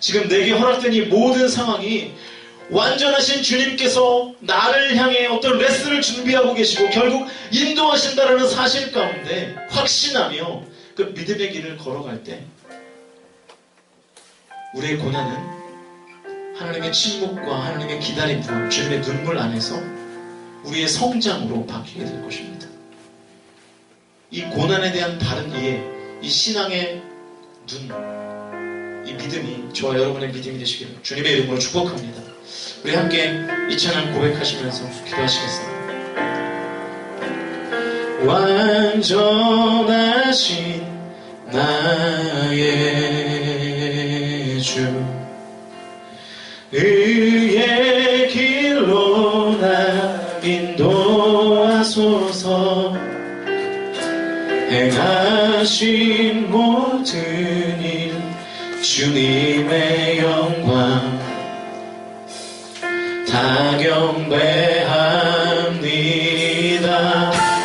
지금 내게 허락된 이 모든 상황이 완전하신 주님께서 나를 향해 어떤 레슨을 준비하고 계시고 결국 인도하신다는 사실 가운데 확신하며 그 믿음의 길을 걸어갈 때 우리의 고난은 하나님의 침묵과 하나님의 기다림과 주님의 눈물 안에서 우리의 성장으로 바뀌게 될 것입니다. 이 고난에 대한 바른 이해, 이 신앙의 눈, 이 믿음이 저와 여러분의 믿음이 되시기를 주님의 이름으로 축복합니다. 우리 함께 이 찬양 고백하시면서 기도하시겠습니다. 완전하신 나의 주, 의의 길로 나 인도하소서. 행하신 모든 일 주님의 영광 다 경배합니다.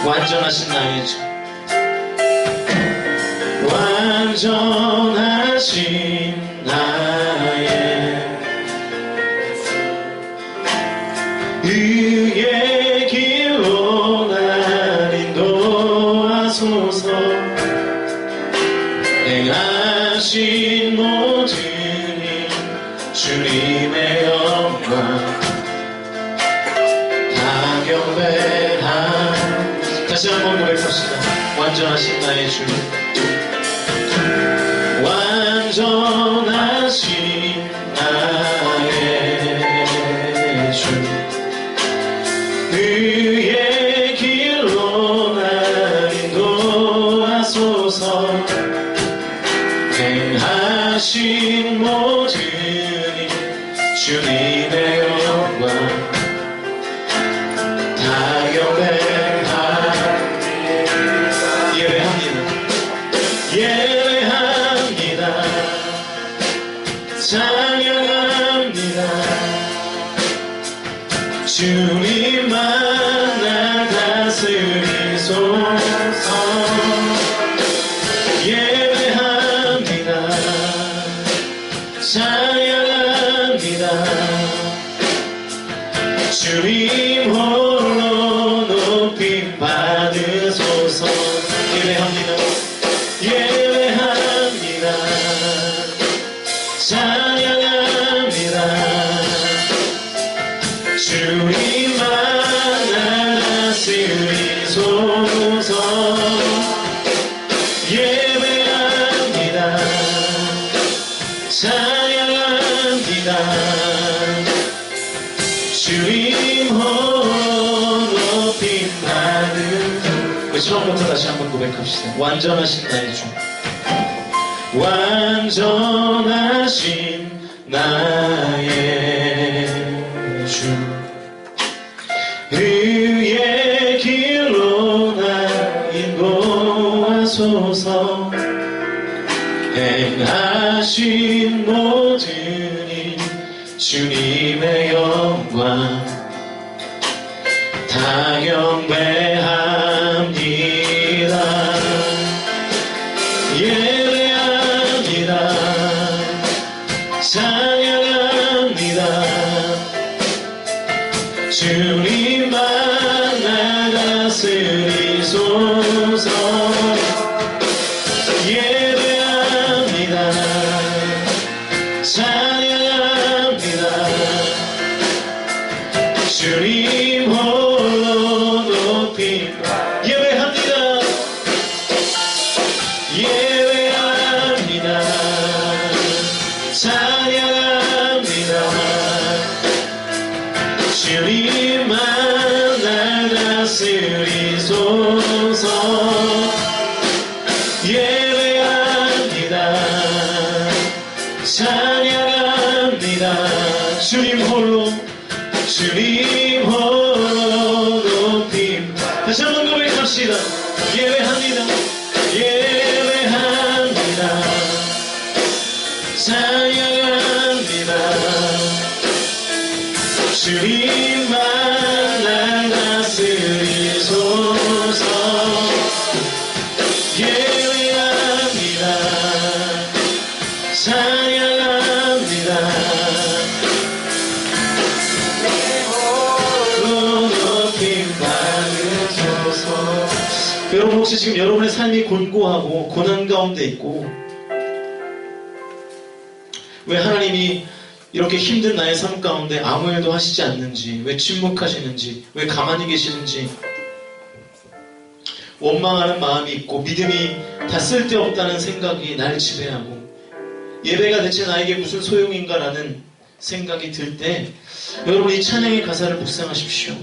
완전하신 나의 주, 완전하신 나의 의의 길로 날 인도하소서. 행하신 모든 일 주님의 영광 다시 한번 고백합시다. 완전하신 나의 주, 완전하신 나의 주, 의의 길로 날 인도하소서. 행하신 모든 일 주님의 영광 다 예배합니다. 찬양합니다. 주님만 나 다스리소서. 예배합니다. 찬양합니다. 주님 홀로 높임 받으소서. 예배합니다. 예배합니다. 찬양합니다. 주님만 다스리소서. 예배합니다. 찬양합니다. 주님 홀로 높임 받은. 처음부터 다시 한번 고백합시다. 완전하신 나의 주, 완전하신 나의 주, 의의 길로 날 인도하소서. 하소서. 행하신 모든 일 주님의 영광 다 경배합니다. 예배합니다. 찬양합니다. 주님만 날 다스리소서. 예배합니다. 찬양합니다. 주님 홀로 높이 예배합니다. 예배합니다. 찬양합니다. 주님만 날 다스리소서. 예배합니다. 찬양합니다. 주님 홀로 주님 홀로 높임. 다시 한번 고백합시다. 예배합니다. 예배합니다. 찬양합니다. 주님만 날 다스리소서. 예배합니다. 찬양합니다. 여러분 혹시 지금 여러분의 삶이 곤고하고 고난 가운데 있고 왜 하나님이 이렇게 힘든 나의 삶 가운데 아무 일도 하시지 않는지, 왜 침묵하시는지, 왜 가만히 계시는지 원망하는 마음이 있고 믿음이 다 쓸데없다는 생각이 날 지배하고 예배가 대체 나에게 무슨 소용인가라는 생각이 들 때 여러분 이 찬양의 가사를 묵상하십시오.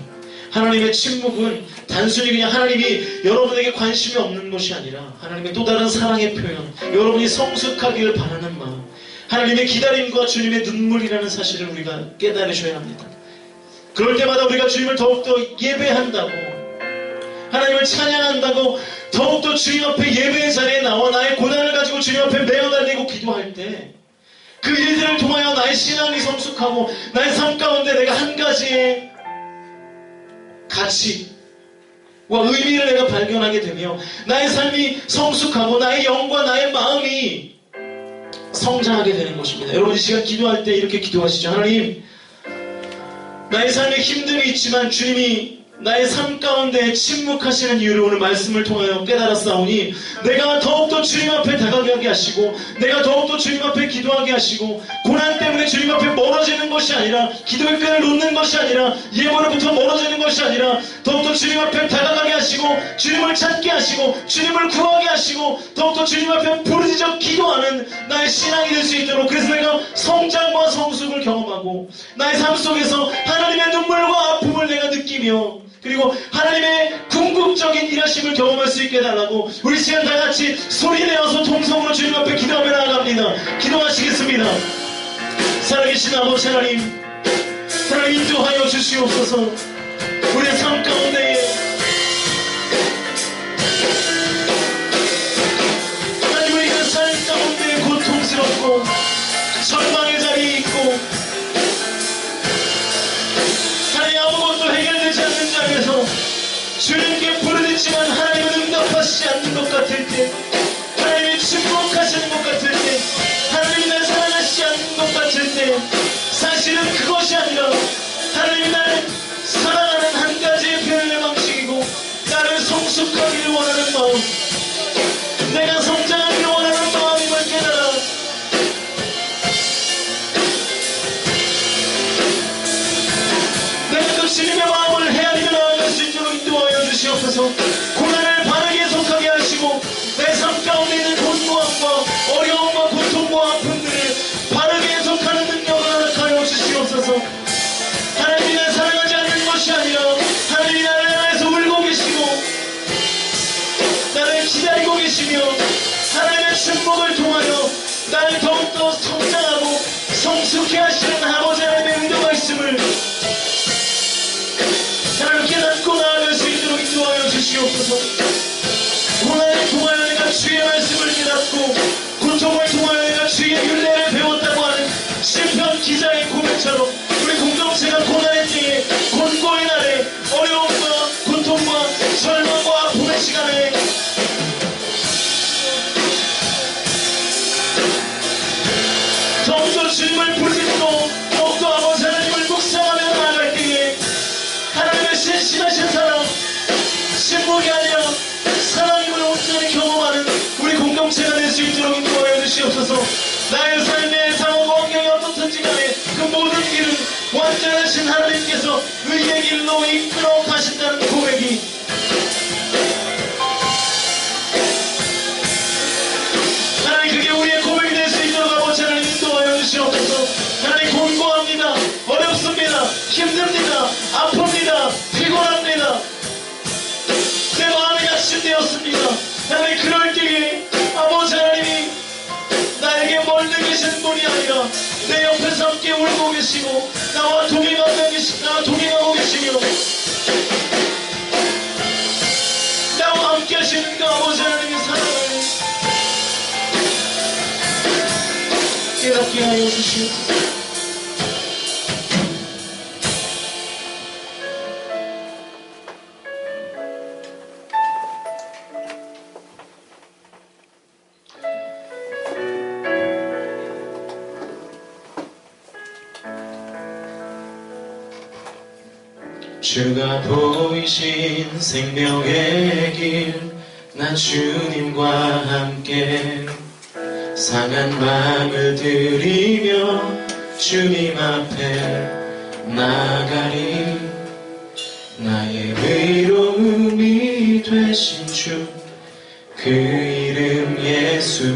하나님의 침묵은 단순히 그냥 하나님이 여러분에게 관심이 없는 것이 아니라 하나님의 또 다른 사랑의 표현, 여러분이 성숙하기를 바라는 마음, 하나님의 기다림과 주님의 눈물이라는 사실을 우리가 깨달으셔야 합니다. 그럴 때마다 우리가 주님을 더욱더 예배한다고, 하나님을 찬양한다고, 더욱더 주님 앞에 예배의 자리에 나와 나의 고난을 가지고 주님 앞에 매어달리고 기도할 때 그 일들을 통하여 나의 신앙이 성숙하고 나의 삶 가운데 내가 한 가지의 가치와 의미를 내가 발견하게 되며 나의 삶이 성숙하고 나의 영과 나의 마음이 성장하게 되는 것입니다. 여러분 이 시간 기도할 때 이렇게 기도하시죠. 하나님, 나의 삶에 힘듦이 있지만 주님이 나의 삶 가운데 침묵하시는 이유를 오늘 말씀을 통하여 깨달았사오니 내가 더욱더 주님 앞에 다가가게 하시고 내가 더욱더 주님 앞에 기도하게 하시고 고난 때문에 주님 앞에 멀어지는 것이 아니라 기도의 끈을 놓는 것이 아니라 예배로부터 멀어지는 것이 아니라 더욱더 주님 앞에 다가가게 하시고 주님을 찾게 하시고 주님을 구하게 하시고 더욱더 주님 앞에 부르짖어 기도하는 나의 신앙이 될 수 있도록, 그래서 내가 성장과 성숙을 경험하고 나의 삶 속에서 하나님의 눈물과 아픔을 내가 느끼며 그리고 하나님의 궁극적인 일하심을 경험할 수 있게 해달라고 우리 시간 다 같이 소리내어서 통성으로 주님 앞에 기도하며 나아갑니다. 기도하시겠습니다. 살아계신 아버지 하나님, 하나님 인도하여 주시옵소서. 우리의 삶 가운데에 하나님, 우리가 삶 가운데 고통스럽고 절망의 자리에 있고 하나님 아무것도 해결되지 않는 자리에서 주님께 부르짖지만 하나님은 응답하시지 않는 것 같을 때, 하나님이 침묵하시는 것 같을 때, 하나님이 날 사랑하시지 않는 것 같을 때, 사실은 그것이 아니라 하나님이 날 사랑하는 한 가지의 표현의 방식이고 나를 성숙하기를 원하는 마음, 내가 성장하기를 원하는 마음임을 깨달아 내가 그 주님의 마음을 헤아리며 나아갈 수 있도록 인도하여 주시옵소서. 고난을 바르게 해석하게 하시고 주의 말씀을 깨닫고 고통을 통하여 주의 율례를 배웠다고 하는 시편 기자의 고백처럼 우리 공동체가 고난의 때에 곤고의 날에 어려움과 고통과 절망과 아픔의 시간에 더욱더 주님을 부르짖고 더욱더 아버지 하나님을 묵상하며 나아갈 때에 하나님의 신실하신 사랑, 신복이 아니라 사랑임을 온전히 경험하는 우리 공동체가 될 수 있도록 인도하여 주시옵소서. 나의 삶의 상황과 환경이 어떻든지 간에 그 모든 길은 완전하신 하나님께서 의의 길로 이끌어 가신다는 고백이 하나님, 그게 우리의 고백이 될 수 있도록 아버지 하나님 인도하여 주시옵소서. 하나님, 곤고합니다. 어렵습니다. 힘듭니다. 아픕니다. 피곤합니다. 내 마음이 낙심되었습니다. 하나님, 그럴 때에 아버지 하나님이 나에게 멀리 계신 분이 아니라 내 옆에서 함께 울고 계시고 나와 동행하고 계시며 나와 함께 하시는 그 아버지 하나님의 사랑을 깨닫게 하여 주시옵소서. 주가 보이신 생명의 길, 나 주님과 함께 상한 마음을 들이며 주님 앞에 나가리. 나의 의로움이 되신 주, 그 이름 예수,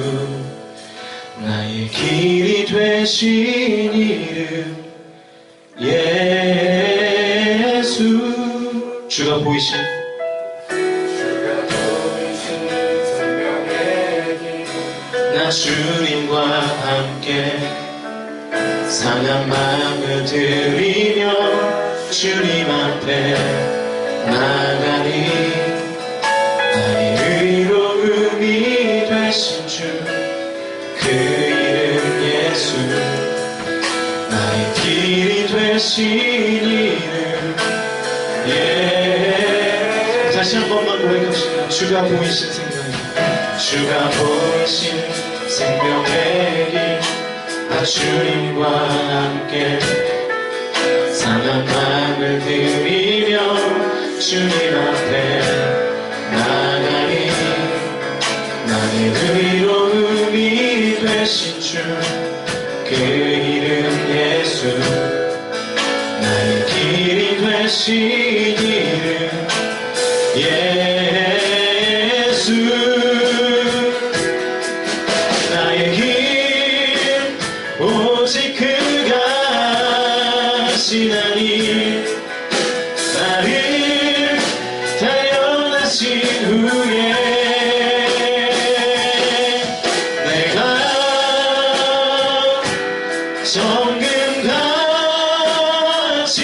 나의 길이 되신 이름 예수. 주가 보이신 생명의 길, 나 주님과 함께 상한 마음을 들이며 주님 앞에 나가리. 나의 의로움이 되신 주, 그 이름 예수, 나의 길이 되신 이름 다시 한 번만 고백합시다. 주가 보이신 생명의 길, 주가 보이신 생명의 길, 나 주님과 함께 상한 마음을 들이며 주님 앞에 나가리. 나의 의로움이 되신 주, 그 이름 예수, 나의 길이 되신 이름 예수. 나의 길 오직 그가 하시나니, 나를 달려나신 후에 내가 정금같이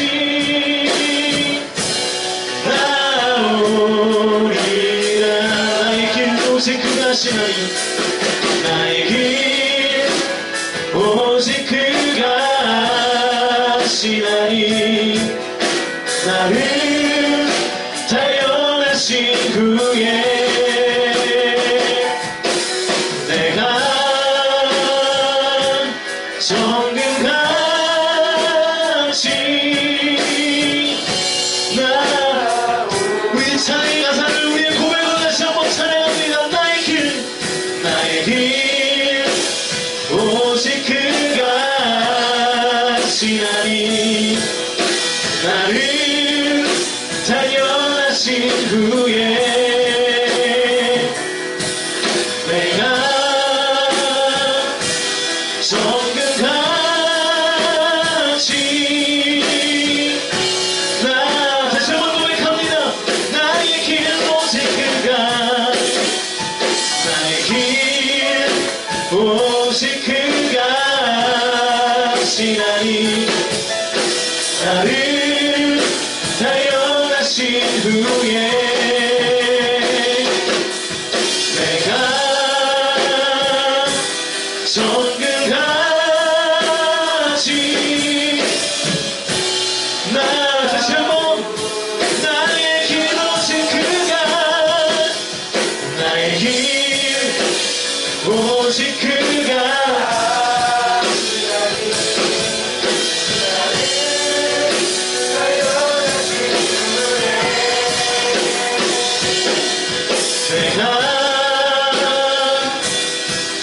나오리라. 나의 길 오직 그가 하시나니, 나의 길 오직 그가 하시나니, 나를 달려나신 후에 내가 정금같이 우리 찬양의 가사를, 우리의 고백을 다시 한번 찬양합니다. 나의 길, 나의 길 오직 그가 하시나니, 나를 달려나신 후에 내가 정금같이 다시 한번 고백합니다. 나의 길 오직 그가, 나의 길 오직 그가 하시나니, 나를 달려나신 후에 내가 정글같이 나 다시 한번 나의 길 오직 그가 나의 길 오직 그가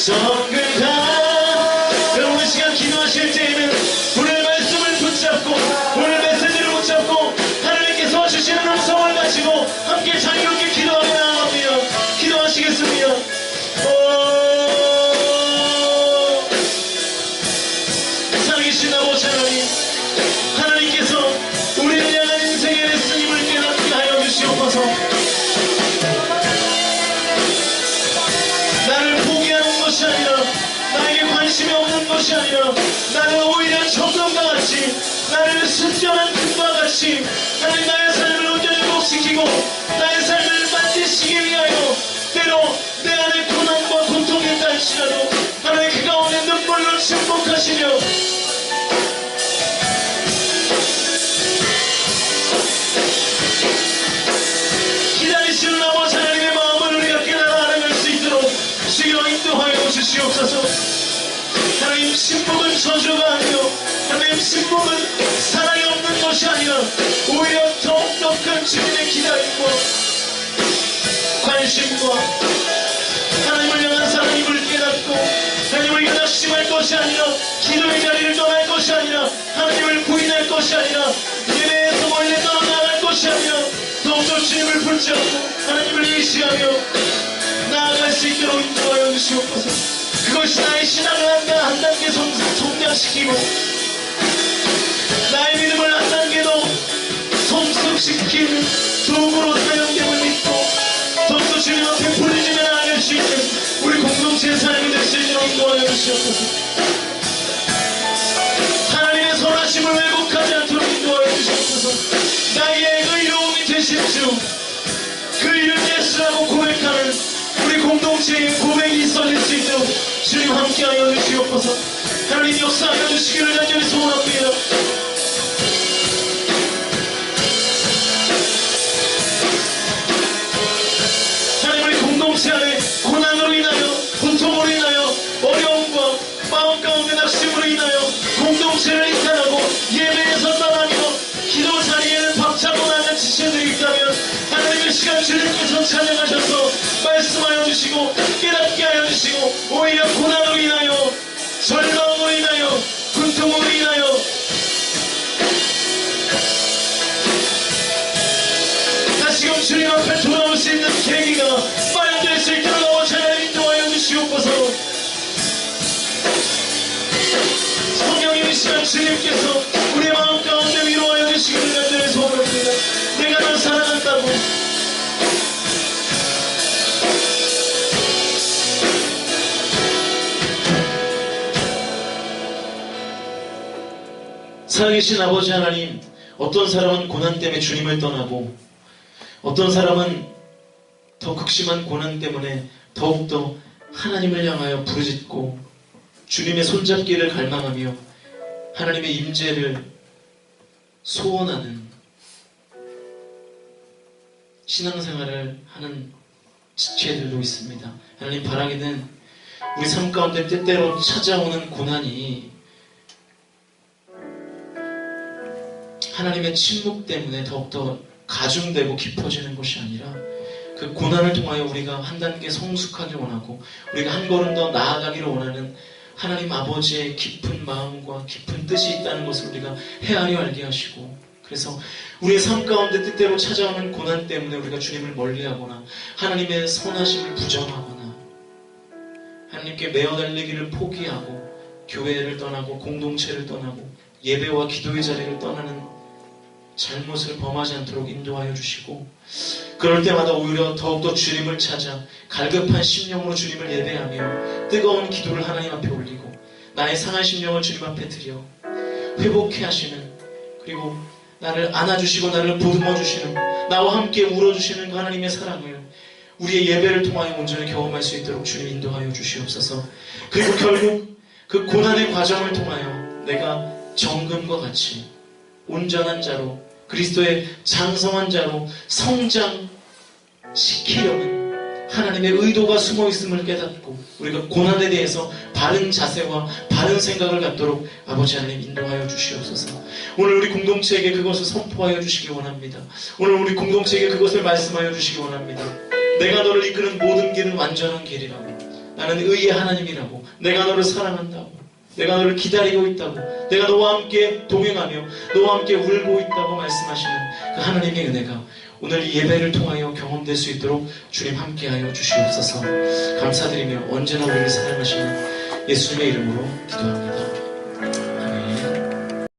정글가 여러분 이 시간 기도하실 때에는 오늘 말씀을 붙잡고 오늘 메시지를 붙잡고 하나님께서 주시는 음성을 가지고 함께 자유롭게 기도하며 나아갑니다. 기도하시겠습니다. 살아계신 아버지 하나님, 하나님께서 우리를 향한 인생의 레슨임을 깨닫게 하여 주시옵소서. 나를 포기하는 것이 아니라 나에게 관심이 없는 것이 아니라 나는 오히려 정금과 같이 나를 순전한 금과 같이 하나님 나의 삶을 온전히 회복시키고 나의 삶을 만드시기 위하여 때로 내 안에 고난과 고통이 있다 할지라도 하나님 그 가운데 눈물로 침묵하시며 기다리시는 아버지 하나님의 마음을 우리가 깨달아 알아낼 수 있도록 주여 인도하여 주시옵소서. 하나님 신복은 저주가 아니요 하나님 신복은 사랑이 없는 것이 아니라 오히려 더욱더 큰 주님의 기다림과 관심과 하나님을 향한 사랑임을 깨닫고 하나님을 낙심할 것이 아니라 기도의 자리를 떠날 것이 아니라 하나님을 부인할 것이 아니라 예배에서 멀리 떠나갈 것이 아니라 더욱더 주님을 붙잡고 하나님을 의지하며 나아갈 수 있도록 인도하여 주시옵소서. 그것이 나의 신앙을 한 단계 성장시키고 나의 믿음을 한 단계 더 성숙시키는 도구로 사용됨을 믿고 더욱더 주님 앞에 부르짖어 나아갈 수 있는 우리 공동체의 삶이 될 수 있도록 인도하여 주시옵소서. 하나님의 선하심을 왜곡하지 않도록 인도하여 주시옵소서. 나의 의로움이 되신 주 그 이름 예수라고 고백하는 우리 공동체의 고백이 있어질 수 있도록 주님 함께하여 주시옵소서. 하나님 역사하여 주시기를 간절히 소원합니다. 하나님 우리 공동체 안에 고난으로 인하여 고통으로 인하여 어려움과 마음 가운데 낙심으로 인하여 공동체를 이탈하고 예배에서 떠나며 기도 자리에는 박차고 나는 지체들이 있다면 하나님의 시간 주님께서 찬양하셔서 말씀하여 주시고 깨닫게 하여 주시고 오히려 고난으로 인하여 절망으로 인하여 고통으로 인하여 다시금 주님 앞에 돌아올 수 있는 계기가 마련될 수 있도록 아버지 하나님 인도하여 주시옵소서. 성령님 이 시간 주님께서 우리의 마음 가운데 위로하여 주시기를 간절히 소원합니다. 내가 널 사랑한다고 살아계신 아버지 하나님, 어떤 사람은 고난 때문에 주님을 떠나고 어떤 사람은 더 극심한 고난 때문에 더욱더 하나님을 향하여 부르짖고 주님의 손잡기를 갈망하며 하나님의 임재를 소원하는 신앙생활을 하는 지체들도 있습니다. 하나님 바라기는 우리 삶 가운데 때때로 찾아오는 고난이 하나님의 침묵 때문에 더욱더 가중되고 깊어지는 것이 아니라 그 고난을 통하여 우리가 한 단계 성숙하길 원하고 우리가 한 걸음 더 나아가기를 원하는 하나님 아버지의 깊은 마음과 깊은 뜻이 있다는 것을 우리가 헤아려 알게 하시고, 그래서 우리의 삶 가운데 때때로 찾아오는 고난 때문에 우리가 주님을 멀리하거나 하나님의 선하심을 부정하거나 하나님께 매어 달리기를 포기하고 교회를 떠나고 공동체를 떠나고 예배와 기도의 자리를 떠나는 잘못을 범하지 않도록 인도하여 주시고, 그럴 때마다 오히려 더욱더 주님을 찾아 갈급한 심령으로 주님을 예배하며 뜨거운 기도를 하나님 앞에 올리고 나의 상한 심령을 주님 앞에 드려 회복해 하시는, 그리고 나를 안아주시고 나를 보듬어 주시는, 나와 함께 울어주시는 그 하나님의 사랑을 우리의 예배를 통하여 온전히 경험할 수 있도록 주님 인도하여 주시옵소서. 그리고 결국 그 고난의 과정을 통하여 내가 정금과 같이 온전한 자로, 그리스도의 장성한 자로 성장시키려는 하나님의 의도가 숨어 있음을 깨닫고 우리가 고난에 대해서 바른 자세와 바른 생각을 갖도록 아버지 하나님 인도하여 주시옵소서. 오늘 우리 공동체에게 그것을 선포하여 주시기 원합니다. 오늘 우리 공동체에게 그것을 말씀하여 주시기 원합니다. 내가 너를 이끄는 모든 길은 완전한 길이라고, 나는 의의 하나님이라고, 내가 너를 사랑한다고, 내가 너를 기다리고 있다고, 내가 너와 함께 동행하며 너와 함께 울고 있다고 말씀하시는 그 하나님의 은혜가 오늘 이 예배를 통하여 경험될 수 있도록 주님 함께하여 주시옵소서. 감사드리며 언제나 우리를 사랑하시는 예수님의 이름으로 기도합니다.